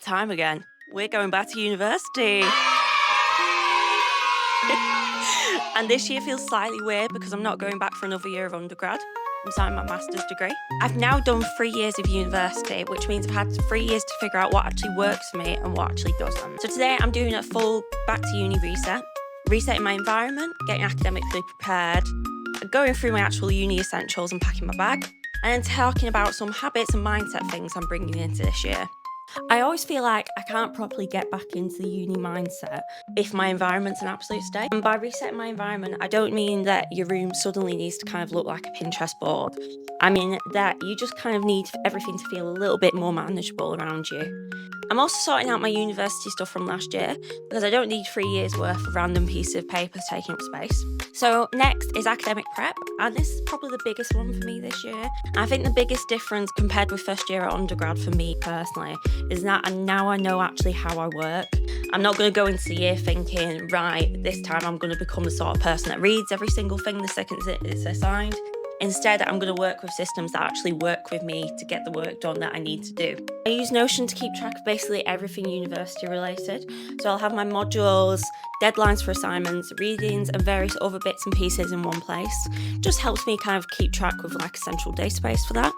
time again. We're going back to university. And this year feels slightly weird because I'm not going back for another year of undergrad. I'm starting my master's degree. I've now done 3 years of university, which means I've had 3 years to figure out what actually works for me and what actually doesn't. So today I'm doing a full back to uni reset, resetting my environment, getting academically prepared, going through my actual uni essentials and packing my bag, and then talking about some habits and mindset things I'm bringing into this year. I always feel like I can't properly get back into the uni mindset if my environment's an absolute state. And by resetting my environment, I don't mean that your room suddenly needs to kind of look like a Pinterest board. I mean that you just kind of need everything to feel a little bit more manageable around you. I'm also sorting out my university stuff from last year because I don't need 3 years worth of random pieces of paper taking up space. So next is academic prep, and this is probably the biggest one for me this year. I think the biggest difference compared with first year at undergrad for me personally is that now I know actually how I work. I'm not going to go into the year thinking, right, this time I'm going to become the sort of person that reads every single thing the second it's assigned. Instead, I'm going to work with systems that actually work with me to get the work done that I need to do. I use Notion to keep track of basically everything university related. So I'll have my modules, deadlines for assignments, readings, and various other bits and pieces in one place. Just helps me kind of keep track with like a central database for that.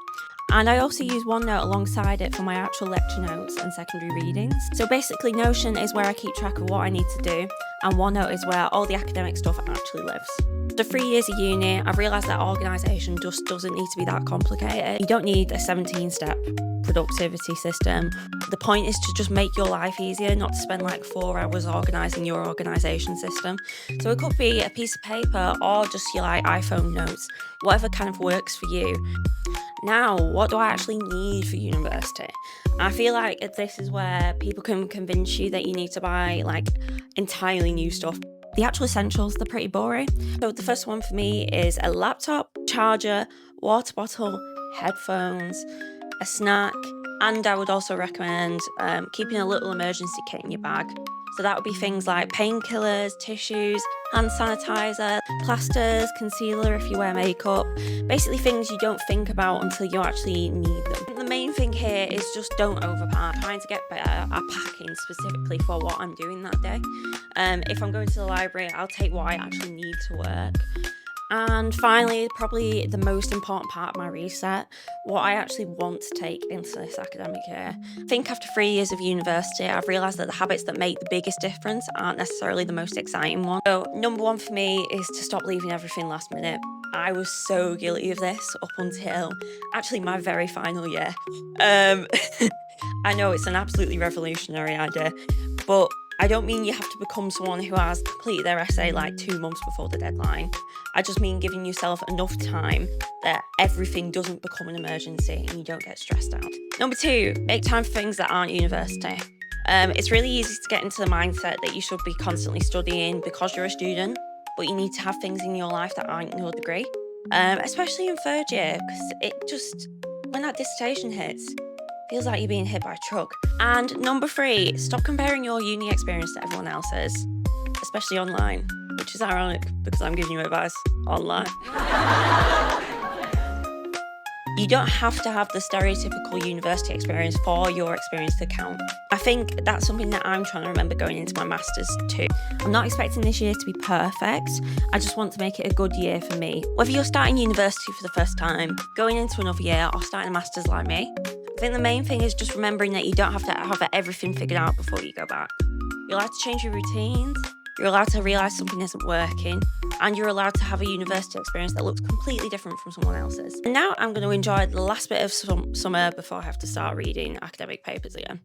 And I also use OneNote alongside it for my actual lecture notes and secondary readings. So basically Notion is where I keep track of what I need to do, and OneNote is where all the academic stuff actually lives. After 3 years of uni, I've realised that organisation just doesn't need to be that complicated. You don't need a 17-step productivity system. The point is to just make your life easier, not to spend like 4 hours organising your organisation system. So it could be a piece of paper or just your like iPhone notes, whatever kind of works for you. Now, what do I actually need for university? I feel like this is where people can convince you that you need to buy like entirely new stuff. The actual essentials, they're pretty boring. So the first one for me is a laptop, charger, water bottle, headphones, a snack, and I would also recommend keeping a little emergency kit in your bag. So that would be things like painkillers, tissues, hand sanitizer, plasters, concealer if you wear makeup, basically things you don't think about until you actually need them. The main thing here is just don't overpack. Trying to get better at packing specifically for what I'm doing that day. If I'm going to the library, I'll take what I actually need to work. And finally, probably the most important part of my reset, what I actually want to take into this academic year. I think after 3 years of university, I've realised that the habits that make the biggest difference aren't necessarily the most exciting ones. So number one for me is to stop leaving everything last minute. I was so guilty of this up until actually my very final year. I know it's an absolutely revolutionary idea, but I don't mean you have to become someone who has completed their essay like 2 months before the deadline. I just mean giving yourself enough time that everything doesn't become an emergency and you don't get stressed out. Number 2, make time for things that aren't university. It's really easy to get into the mindset that you should be constantly studying because you're a student, but you need to have things in your life that aren't your degree, especially in third year, because when that dissertation hits, feels like you're being hit by a truck. And number 3, stop comparing your uni experience to everyone else's, especially online, which is ironic because I'm giving you advice online. You don't have to have the stereotypical university experience for your experience to count. I think that's something that I'm trying to remember going into my master's too. I'm not expecting this year to be perfect. I just want to make it a good year for me. Whether you're starting university for the first time, going into another year, or starting a master's like me, I think the main thing is just remembering that you don't have to have everything figured out before you go back. You're allowed to change your routines, you're allowed to realise something isn't working, and you're allowed to have a university experience that looks completely different from someone else's. And now I'm going to enjoy the last bit of summer before I have to start reading academic papers again.